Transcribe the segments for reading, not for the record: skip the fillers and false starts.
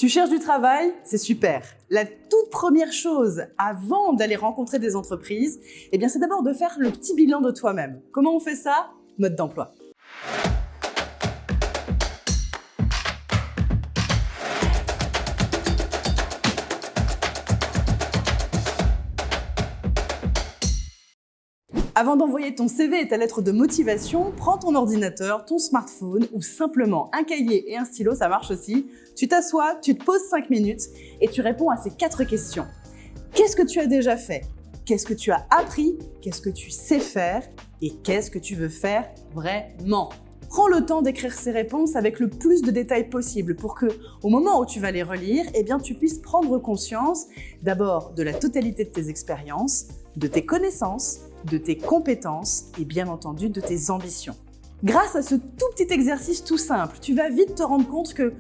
Tu cherches du travail? C'est super. La toute première chose avant d'aller rencontrer des entreprises, c'est d'abord de faire le petit bilan de toi-même. Comment on fait ça? Mode d'emploi. Avant d'envoyer ton CV et ta lettre de motivation, prends ton ordinateur, ton smartphone ou simplement un cahier et un stylo, ça marche aussi. Tu t'assois, tu te poses 5 minutes et tu réponds à ces 4 questions. Qu'est-ce que tu as déjà fait? Qu'est-ce que tu as appris? Qu'est-ce que tu sais faire? Et qu'est-ce que tu veux faire vraiment? Prends le temps d'écrire ces réponses avec le plus de détails possible pour que, au moment où tu vas les relire, tu puisses prendre conscience d'abord de la totalité de tes expériences, de tes connaissances, de tes compétences et bien entendu de tes ambitions. Grâce à ce tout petit exercice tout simple, tu vas vite te rendre compte que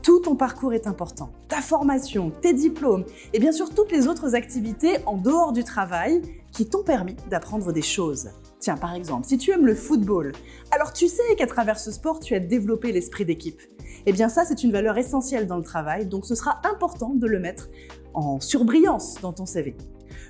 tout ton parcours est important. Ta formation, tes diplômes et bien sûr toutes les autres activités en dehors du travail qui t'ont permis d'apprendre des choses. Tiens, par exemple, si tu aimes le football, alors tu sais qu'à travers ce sport, tu as développé l'esprit d'équipe. Ça, c'est une valeur essentielle dans le travail, donc ce sera important de le mettre en surbrillance dans ton CV.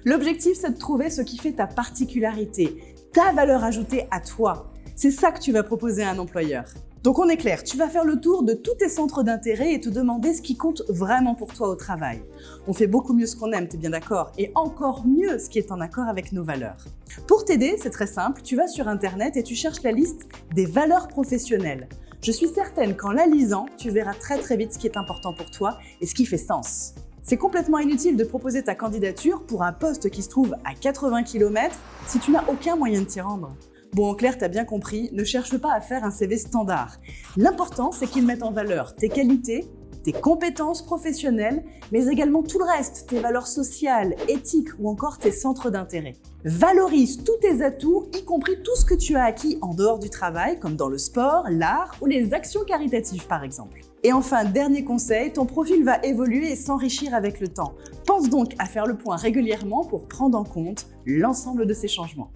L'objectif, c'est de trouver ce qui fait ta particularité, ta valeur ajoutée à toi. C'est ça que tu vas proposer à un employeur. Donc on est clair, tu vas faire le tour de tous tes centres d'intérêt et te demander ce qui compte vraiment pour toi au travail. On fait beaucoup mieux ce qu'on aime, t'es bien d'accord? Et encore mieux ce qui est en accord avec nos valeurs. Pour t'aider, c'est très simple, tu vas sur Internet et tu cherches la liste des valeurs professionnelles. Je suis certaine qu'en la lisant, tu verras très vite ce qui est important pour toi et ce qui fait sens. C'est complètement inutile de proposer ta candidature pour un poste qui se trouve à 80 km si tu n'as aucun moyen de t'y rendre. Bon, en clair, t'as bien compris, ne cherche pas à faire un CV standard. L'important, c'est qu'il mette en valeur tes qualités, tes compétences professionnelles, mais également tout le reste, tes valeurs sociales, éthiques ou encore tes centres d'intérêt. Valorise tous tes atouts, y compris tout ce que tu as acquis en dehors du travail, comme dans le sport, l'art ou les actions caritatives par exemple. Et enfin, dernier conseil, ton profil va évoluer et s'enrichir avec le temps. Pense donc à faire le point régulièrement pour prendre en compte l'ensemble de ces changements.